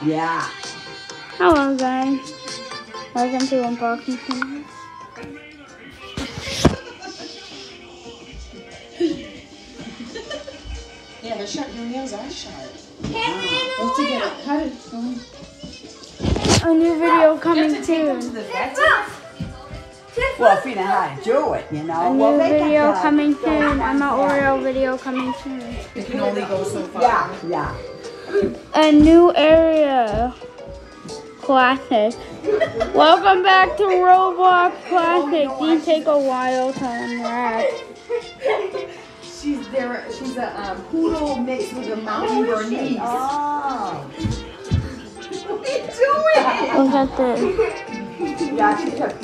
Yeah. Hello guys. Welcome to Unboxing Channel. Yeah, they're sharp. Your nails are sharp. Let's get it cut. A new video coming soon. Well, if you know how to do it, you know. A new video coming soon. I'm an Oreo video coming soon. It can only go so far. Yeah. A new area. Classic. Welcome back to Roblox Classic. These take a while to unwrap. She's a poodle mixed with a mountain Bernese. Oh. What are you doing? Look at this. Yeah, she kept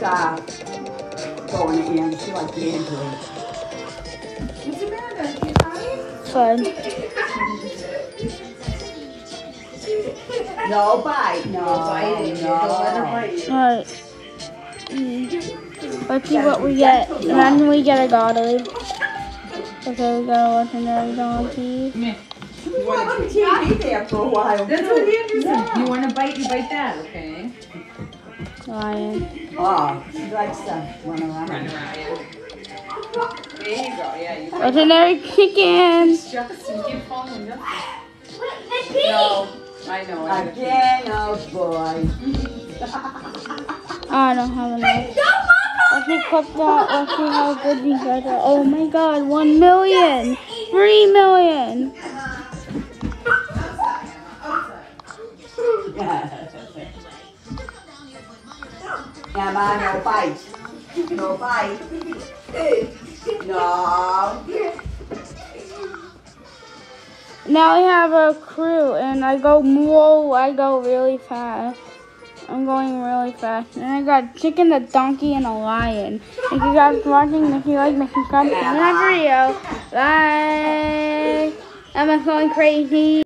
going in. She liked the Android. What's the matter? You crying? Fun. No bite. No. Don't let her bite you. Alright. Let's see what we get. And then we get a Godly. Okay, we got a legendary donkey. Come here. You want to TV there for a while. That's what Andrew said. You want to bite, you bite that, okay? Lion. Oh, she likes to run around. Run around, yeah. There you go, yeah. You bite Legendary chicken. Justin, keep following Justin. No, I know. Again, oh boy. I don't have enough. Let me clip that. Let's see how good these guys are. Oh my god, 1 million! 3 million! Emma, no bite. No bite. No. Now we have a crew, and I go really fast. I'm going really fast. And I got a chicken, a donkey, and a lion. Thank you guys for watching. If you like, make sure to subscribe to my video. Bye. Emma's going crazy.